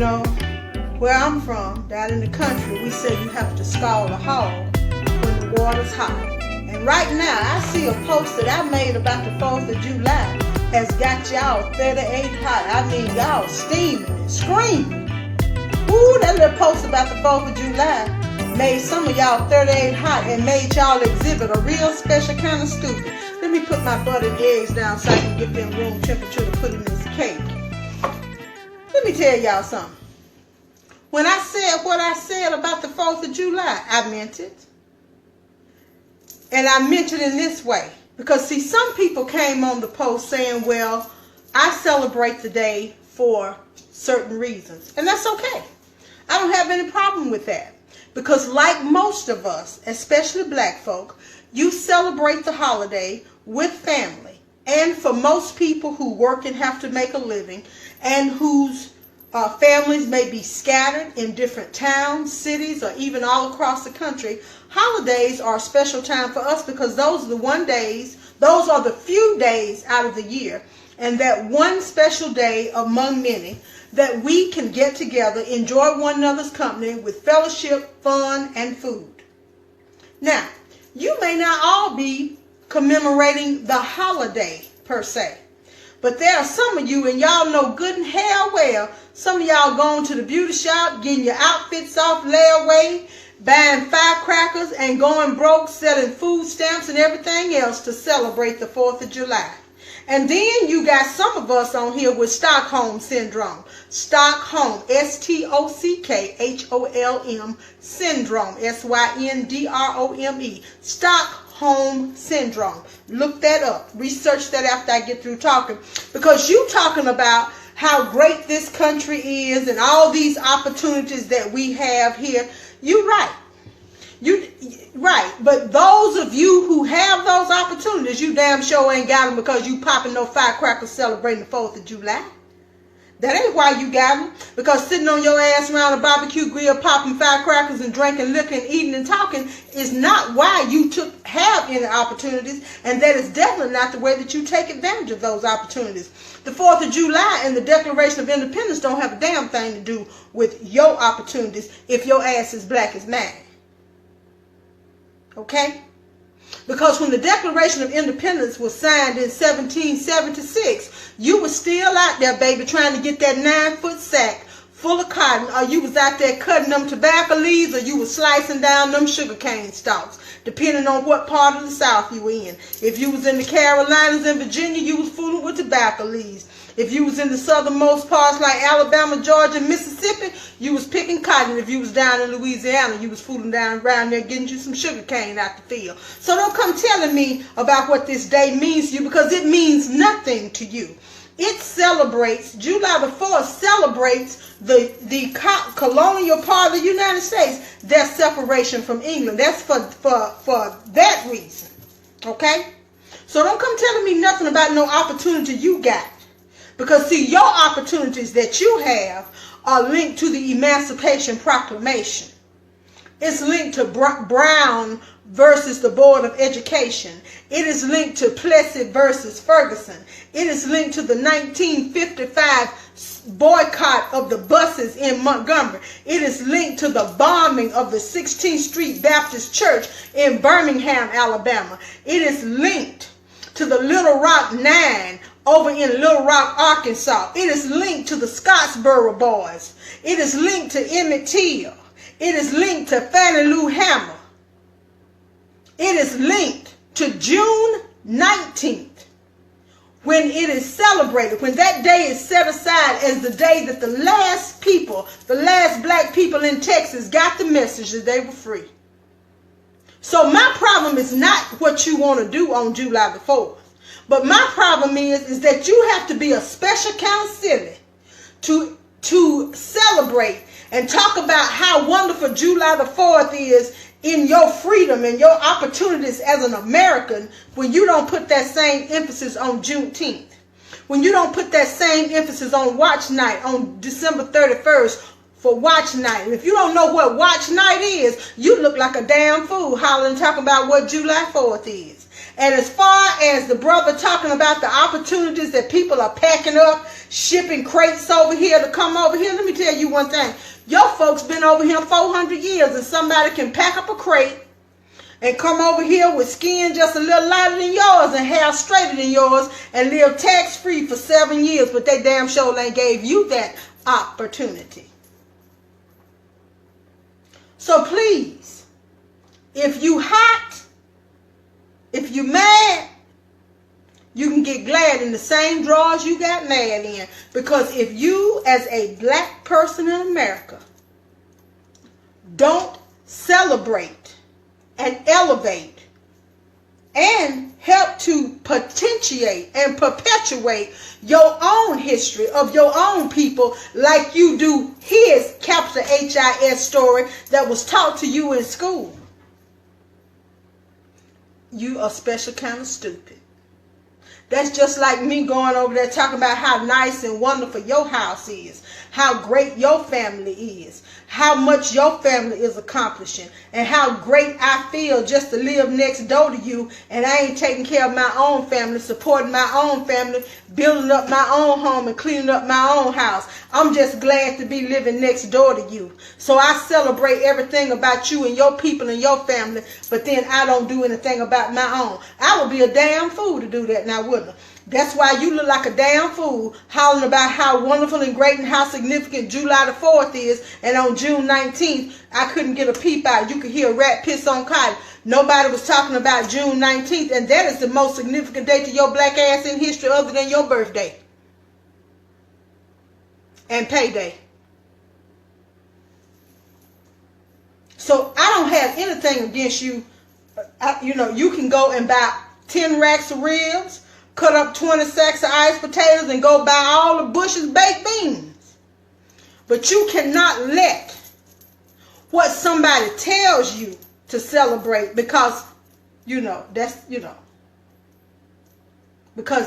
know, where I'm from, down in the country, we say you have to scald a hog when the water's hot. And right now, I see a post that I made about the 4th of July has got y'all 38 hot. I mean, y'all steaming and screaming. Ooh, that little post about the 4th of July made some of y'all 38 hot and made y'all exhibit a real special kind of stupid. Let me put my buttered eggs down so I can get them room temperature to put in this cake. Let me tell y'all something. When I said what I said about the 4th of July, I meant it. And I meant it in this way. Because, see, some people came on the post saying, well, I celebrate the day for certain reasons. And that's okay. I don't have any problem with that. Because like most of us, especially black folk, you celebrate the holiday with family. And for most people who work and have to make a living, and whose families may be scattered in different towns, cities, or even all across the country, holidays are a special time for us because those are the few days out of the year, and that one special day among many that we can get together, enjoy one another's company with fellowship, fun, and food. Now, you may not all be commemorating the holiday per se, but there are some of you, and y'all know good and hell well, some of y'all going to the beauty shop, getting your outfits off layaway, buying firecrackers, and going broke, selling food stamps and everything else to celebrate the 4th of July. And then you got some of us on here with Stockholm Syndrome. Stockholm, Stockholm Syndrome, Syndrome. Stockholm Syndrome. Look that up. Research that after I get through talking. Because you talking about how great this country is and all these opportunities that we have here. You're right. Right, but those of you who have those opportunities, you damn sure ain't got them because you popping no firecrackers celebrating the 4th of July. That ain't why you got them. Because sitting on your ass around a barbecue grill, popping firecrackers and drinking liquor and eating and talking is not why you have any opportunities, and that is definitely not the way that you take advantage of those opportunities. The 4th of July and the Declaration of Independence don't have a damn thing to do with your opportunities if your ass is black as mine. Okay? Because when the Declaration of Independence was signed in 1776, you were still out there, baby, trying to get that 9-foot sack full of cotton, or you was out there cutting them tobacco leaves, or you was slicing down them sugar cane stalks, depending on what part of the South you were in. If you was in the Carolinas and Virginia, you was fooling with tobacco leaves. If you was in the southernmost parts like Alabama, Georgia, and Mississippi, you was picking cotton. If you was down in Louisiana, you was fooling down around there getting you some sugar cane out the field. So don't come telling me about what this day means to you, because it means nothing to you. It celebrates, July the 4th celebrates the colonial part of the United States, their separation from England. That's for that reason. Okay? So don't come telling me nothing about no opportunity you got. Because, see, your opportunities that you have are linked to the Emancipation Proclamation. It's linked to Brown versus the Board of Education. It is linked to Plessy versus Ferguson. It is linked to the 1955 boycott of the buses in Montgomery. It is linked to the bombing of the 16th Street Baptist Church in Birmingham, Alabama. It is linked to the Little Rock 9 over in Little Rock, Arkansas. It is linked to the Scottsboro Boys. It is linked to Emmett Till. It is linked to Fannie Lou Hamer. It is linked to June 19th, when it is celebrated, when that day is set aside as the day that the last black people in Texas got the message that they were free. So my problem is not what you want to do on July the 4th. But my problem is that you have to be a special kind of silly to celebrate and talk about how wonderful July the 4th is in your freedom and your opportunities as an American when you don't put that same emphasis on Juneteenth. When you don't put that same emphasis on Watch Night on December 31st for Watch Night. And if you don't know what Watch Night is, you look like a damn fool hollering talking about what July 4th is. And as far as the brother talking about the opportunities that people are packing up, shipping crates over here to come over here, let me tell you one thing. Your folks been over here 400 years, and somebody can pack up a crate and come over here with skin just a little lighter than yours and hair straighter than yours and live tax-free for 7 years, but they damn sure ain't gave you that opportunity. So please, if you hot, if you mad, you can get glad in the same drawers you got mad in. Because if you, as a black person in America, don't celebrate and elevate and help to potentiate and perpetuate your own history of your own people like you do his capital H-I-S story that was taught to you in school, you are special kind of stupid. That's just like me going over there talking about how nice and wonderful your house is, how great your family is, how much your family is accomplishing, and how great I feel just to live next door to you, and I ain't taking care of my own family, supporting my own family, building up my own home and cleaning up my own house. I'm just glad to be living next door to you. So I celebrate everything about you and your people and your family, but then I don't do anything about my own. I would be a damn fool to do that now, wouldn't I? That's why you look like a damn fool hollering about how wonderful and great and how significant July the 4th is, and on June 19th, I couldn't get a peep out. You could hear a rat piss on cotton. Nobody was talking about June 19th, and that is the most significant day to your black ass in history other than your birthday and payday. So I don't have anything against you. You can go and buy 10 racks of ribs, cut up 20 sacks of iced potatoes, and go buy all the Bush's baked beans. But you cannot let what somebody tells you to celebrate because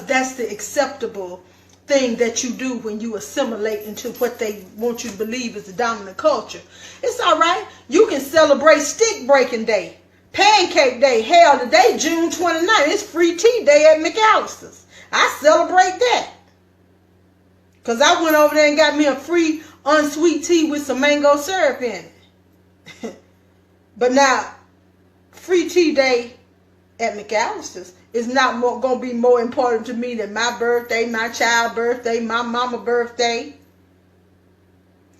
that's the acceptable thing that you do when you assimilate into what they want you to believe is the dominant culture. It's all right. You can celebrate stick breaking day, Pancake Day. Hell, today, June 29th, it's free tea day at McAllister's. I celebrate that. Because I went over there and got me a free unsweet tea with some mango syrup in it. But now, free tea day at McAllister's is not going to be more important to me than my birthday, my child's birthday, my mama's birthday.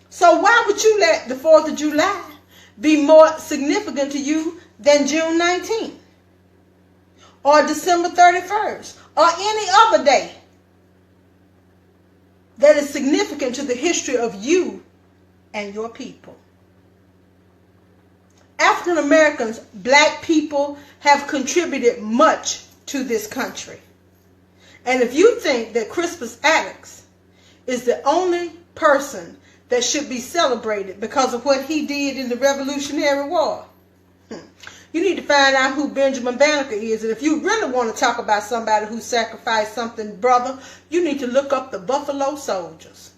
So why would you let the 4th of July be more significant to you than June 19th or December 31st or any other day that is significant to the history of you and your people? African Americans, black people, have contributed much to this country. And if you think that Crispus Attucks is the only person that should be celebrated because of what he did in the Revolutionary War, you need to find out who Benjamin Banneker is. And if you really want to talk about somebody who sacrificed something, brother, you need to look up the Buffalo Soldiers.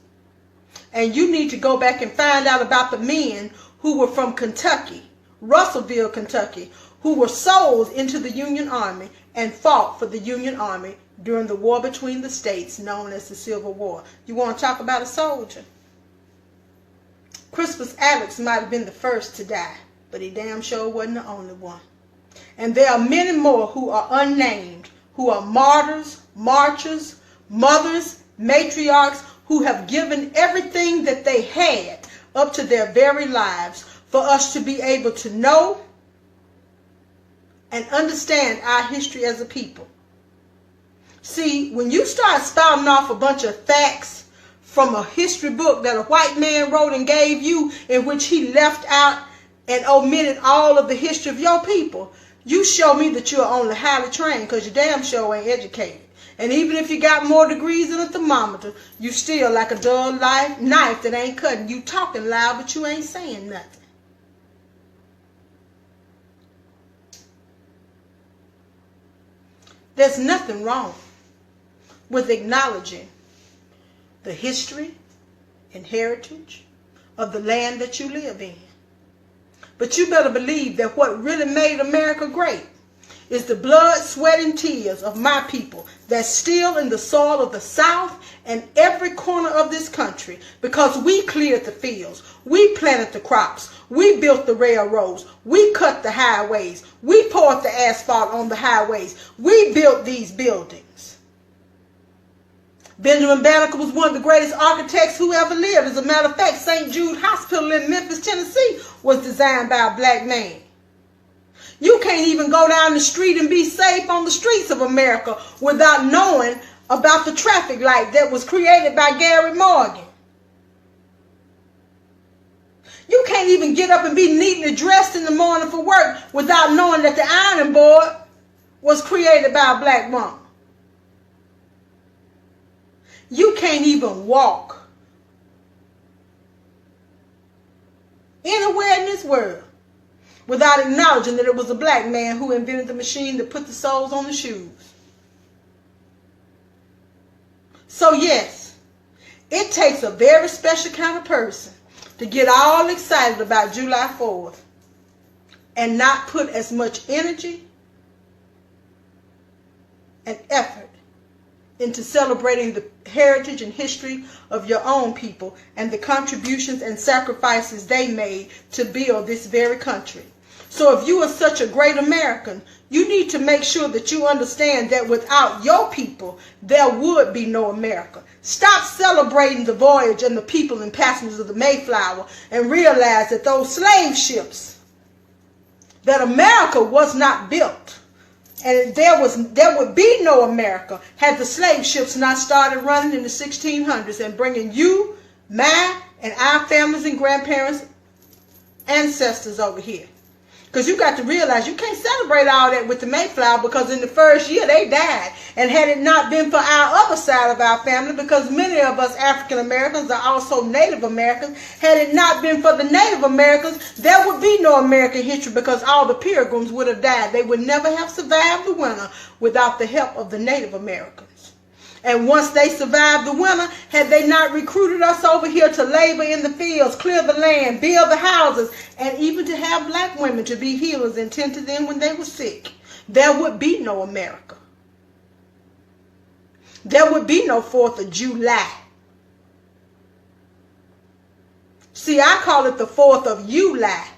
And you need to go back and find out about the men who were from Kentucky, Russellville, Kentucky, who were sold into the Union Army and fought for the Union Army during the war between the states known as the Civil War. You want to talk about a soldier? Crispus Attucks might have been the first to die, but he damn sure wasn't the only one. And there are many more who are unnamed, who are martyrs, marchers, mothers, matriarchs, who have given everything that they had up to their very lives for us to be able to know and understand our history as a people. See, when you start spouting off a bunch of facts from a history book that a white man wrote and gave you, in which he left out and omitted all of the history of your people, you show me that you're only highly trained, because you damn sure ain't educated. And even if you got more degrees than a thermometer, you still like a dull knife that ain't cutting. You talking loud, but you ain't saying nothing. There's nothing wrong with acknowledging the history and heritage of the land that you live in. But you better believe that what really made America great is the blood, sweat, and tears of my people that's still in the soil of the South and every corner of this country, because we cleared the fields, we planted the crops, we built the railroads, we cut the highways, we poured the asphalt on the highways, we built these buildings. Benjamin Banneker was one of the greatest architects who ever lived. As a matter of fact, St. Jude Hospital in Memphis, Tennessee was designed by a black man. You can't even go down the street and be safe on the streets of America without knowing about the traffic light that was created by Gary Morgan. You can't even get up and be neatly dressed in the morning for work without knowing that the ironing board was created by a black woman. You can't even walk anywhere in this world without acknowledging that it was a black man who invented the machine that put the soles on the shoes. So yes, it takes a very special kind of person to get all excited about July 4th and not put as much energy and effort into celebrating the heritage and history of your own people and the contributions and sacrifices they made to build this very country. So if you are such a great American, you need to make sure that you understand that without your people, there would be no America. Stop celebrating the voyage and the people and passengers of the Mayflower and realize that those slave ships, that America was not built. And there would be no America had the slave ships not started running in the 1600s and bringing you, mine, and our families and grandparents, ancestors over here. Because you got to realize you can't celebrate all that with the Mayflower, because in the first year they died. And had it not been for our other side of our family, because many of us African Americans are also Native Americans, had it not been for the Native Americans, there would be no American history, because all the Pilgrims would have died. They would never have survived the winter without the help of the Native Americans. And once they survived the winter, had they not recruited us over here to labor in the fields, clear the land, build the houses, and even to have black women to be healers and tend to them when they were sick, there would be no America. There would be no 4th of July. See, I call it the 4th of July.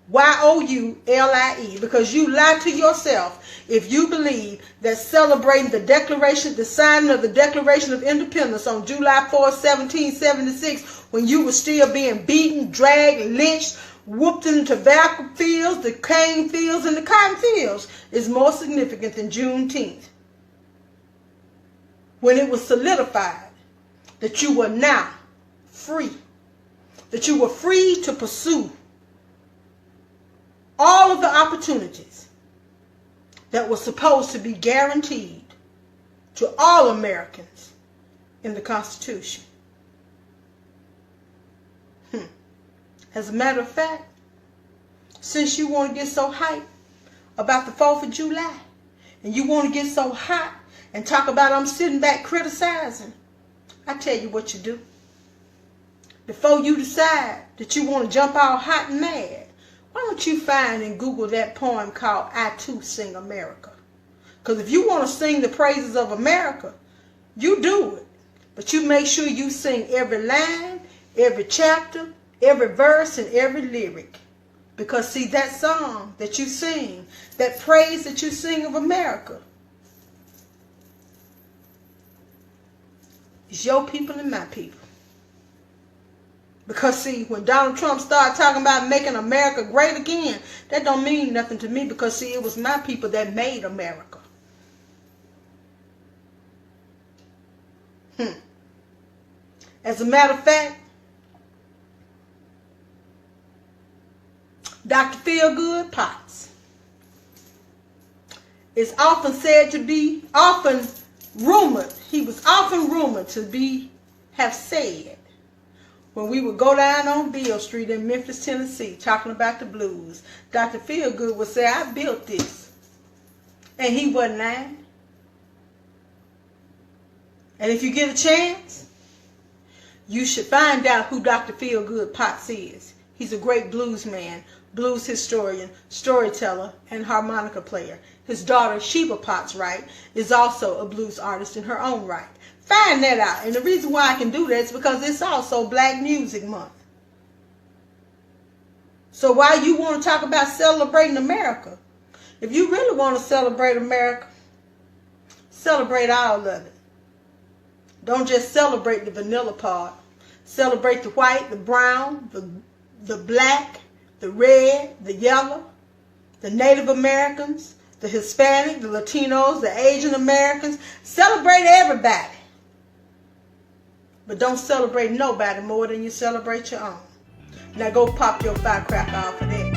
Y-O-U-L-I-E, because you lie to yourself if you believe that celebrating the signing of the Declaration of Independence on July 4th, 1776, when you were still being beaten, dragged, lynched, whooped in the tobacco fields, the cane fields, and the cotton fields, is more significant than Juneteenth, when it was solidified that you were now free, that you were free to pursue all of the opportunities that were supposed to be guaranteed to all Americans in the Constitution. As a matter of fact, since you want to get so hyped about the 4th of July, and you want to get so hot and talk about I'm sitting back criticizing, I tell you what you do. Before you decide that you want to jump all hot and mad, why don't you find and Google that poem called I Too Sing America? Because if you want to sing the praises of America, you do it. But you make sure you sing every line, every chapter, every verse, and every lyric. Because see, that song that you sing, that praise that you sing of America, is your people and my people. Because see, when Donald Trump started talking about making America great again, that don't mean nothing to me, because see, it was my people that made America. As a matter of fact, Dr. Feelgood Potts is often said to be, he was often rumored to have said, when we would go down on Beale Street in Memphis, Tennessee, talking about the blues, Dr. Feelgood would say, I built this. And he wasn't lying. And if you get a chance, you should find out who Dr. Feelgood Potts is. He's a great blues man blues historian, storyteller, and harmonica player. His daughter, Sheba Potts Wright, is also a blues artist in her own right. Find that out. And the reason why I can do that is because it's also Black Music Month. So while you want to talk about celebrating America, if you really want to celebrate America, celebrate all of it. Don't just celebrate the vanilla part. Celebrate the white, the brown, the black, the red, the yellow, the Native Americans, the Hispanic, the Latinos, the Asian Americans. Celebrate everybody. But don't celebrate nobody more than you celebrate your own. Now go pop your firecracker off of that.